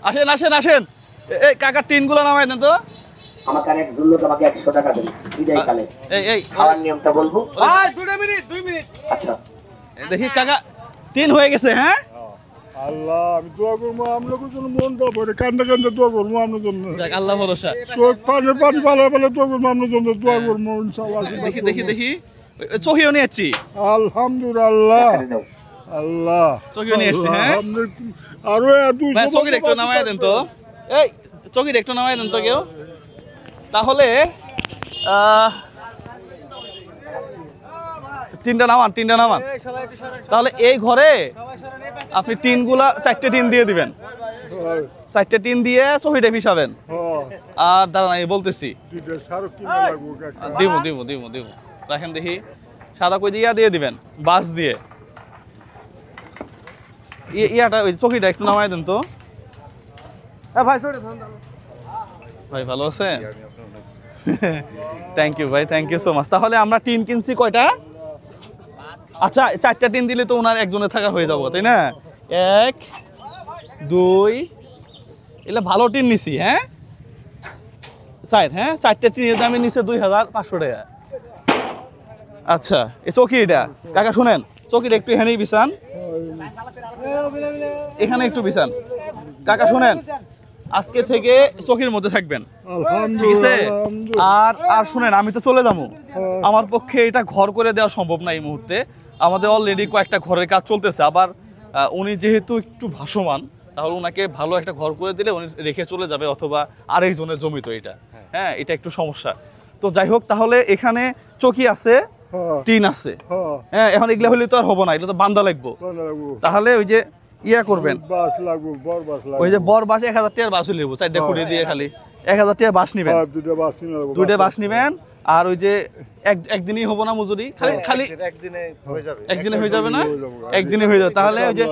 আসেন আসেন আসেন, এই কাকা টিনগুলো নামাই দেন তো। আমাকে অনেক দুর্লভ, আমাকে 100 টাকা দেন বিদায় কালে। এই খাওয়ার নিয়মটা বলবো। ভাই 2 মিনিট। আচ্ছা দেখি কাকা টিন হয়ে গেছে। হ্যাঁ আল্লাহ আমি দোয়া করবো আপনাদের জন্য, মনটা ভরে কান্দা কান্দা দোয়া করবো আপনার জন্য। যাক আল্লাহ ভরসা। চোখ পানি পালা পালা দোয়া করবো আপনার জন্য, দোয়া করবো ইনশাআল্লাহ। দেখি দেখি দেখি চোখিও নিয়ে যাচ্ছি। আলহামদুলিল্লাহ এখানে দাও। আল্লাহ চোখিও নিয়ে আসছি। হ্যাঁ আরো ভাই চকির একটু নামাই দেন তো, এই চকির একটু নামাই দেন তো কেউ। তাহলে টিনটা নামান। তাহলে এই ঘরে আপনি টিনগুলা 4টে টিন দিয়ে দিবেন, 4টে টিন দিয়ে চকিটা পিছাবেন। আর দাঁড়ান আমি বলতেছি, দিব রাখেন দেখি সাদা কই দিয়ে দিবেন বাস দিয়ে। ইয়াটা ওই চকিটা একটু নামাই দেন তো। ভাই ভালো আছেন? থ্যাংক ইউ ভাই, থ্যাংক ইউ সো মাচ। তাহলে আমরা টিন কিনছি কয়টা? আচ্ছা 4টা টিন দিলে তো ওনার একজনের থাকা হয়ে যাবো, তাই না? 1 2 এগুলো ভালো টিন নিছি। হ্যাঁ 4টে টিনের দামে নিচে 2500 টাকা। আচ্ছা এই চকি, এটা কাকা শুনেন, চকিটা একটু এখানেই বিছান, এখানে একটু বিছান। কাকা শুনেন, আজকে থেকে চকির মধ্যে থাকবেন, ঠিক আছে? আর শুনেন, আমি তো চলে যাবো, আমার পক্ষে এটা ঘর করে দেওয়া সম্ভব না এই মুহূর্তে। আমাদের অলরেডি কয়েকটা ঘরের কাজ চলতেছে। আবার উনি যেহেতু একটু ভাসমান, তাহলে ওনাকে ভালো একটা ঘর করে দিলে উনি রেখে চলে যাবে, অথবা আরেকজনের জমি তো এটা। হ্যাঁ এটা একটু সমস্যা। তো যাই হোক, তাহলে এখানে চকি আছে, টিন আছে। হ্যাঁ এখন এগুলা হলে তো আর হবো না, এগুলো তো বান্দা লাগবো। তাহলে ওই যে ইয়া করবেন, ওই যে বর বাস 1000 টাকার বাস নেব, 4টে খুঁড়ে দিয়ে খালি 1000 টাকা বাস নিবেন, 2টে বাস নিবেন। আর ওই যে একদিনই হবো না মজুরি, খালি একদিনে হয়ে যাবে না, একদিনে হয়ে যাবে। তাহলে ওই যে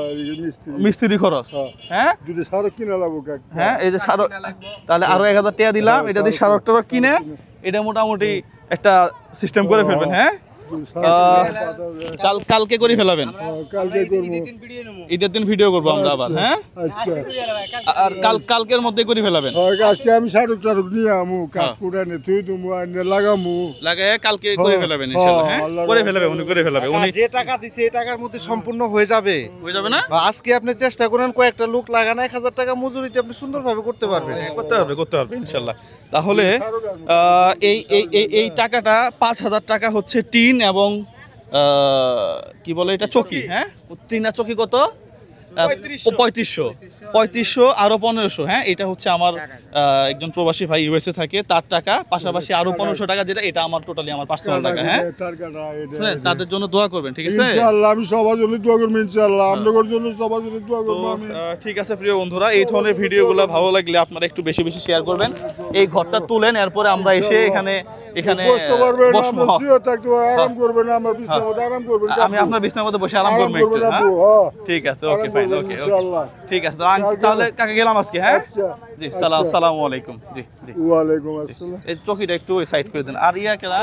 মিস্ত্রি খরচ, হ্যাঁ হ্যাঁ এই যে সারক, তাহলে আরো 1000 টাকা দিলাম, এটা দিয়ে সারক টারক কিনে এটা মোটামুটি একটা সিস্টেম করে ফেলবেন। হ্যাঁ কালকে করে ফেলাবেন, ঈদের দিন ভিডিও করবো আমরা আবার। হ্যাঁ আর কালকের মধ্যে করে ফেলাবেন। আজকে আমি সারক টারক নিয়ে আমু, কাকুড়ানে তুই তুমি লাগামু, লাগায় কালকে করে ফেলাবেন ইনশাআল্লাহ। হ্যাঁ করে ফেলাবে, উনি করে ফেলাবে। উনি যে টাকা দিছে এই টাকার মধ্যে সম্পূর্ণ হয়ে যাবে না? আজকে আপনি চেষ্টা করেন, কয়েকটা লোক লাগান, 1000 টাকা মজুরিতে আপনি সুন্দরভাবে করতে পারবেন। করতে পারবে ইনশাআল্লাহ। তাহলে এই টাকাটা 5000 টাকা হচ্ছে টিন এবং কি বলে এটা চকি। হ্যাঁ টিন আর চকি কত? 3500 আরো 1500। হ্যাঁ এটা হচ্ছে আমার একজন প্রবাসী ভাই ইউএসএ থাকে, তার টাকা, পাশাপাশি আরো 1500 টাকা যেটা, এটা আমার টোটালি আমার পার্সোনাল টাকা। হ্যাঁ শুনেন, তাদের জন্য দোয়া করবেন, ঠিক আছে? ইনশাআল্লাহ আমি সবার জন্য দোয়া করব, ইনশাআল্লাহ আপনাদের জন্য সবার জন্য দোয়া করব আমি। ঠিক আছে প্রিয় বন্ধুরা, এই ধরনের ভিডিওগুলো ভালো লাগলে আপনারা একটু বেশি বেশি শেয়ার করবেন। এই ঘরটা তুলেন, এরপরে আমরা এসে এখানে বসতে পারবেন, আপনারা শুয়ে থাকতে পারবেন, আরাম করবেন, আমার বিছানার মধ্যে আরাম করবেন। আমি আপনার বিছানার মধ্যে বসে আরাম করব একটু। ঠিক আছে, ওকে ফাইন, ওকে ঠিক আছে। তাহলে কাকে গেলাম আজকে। হ্যাঁ জি আসসালামু আলাইকুম। জি জি ওয়ালাইকুম আসসালাম। এই চকিটা একটু সাইড করে দেন। আর ইয়া কেনা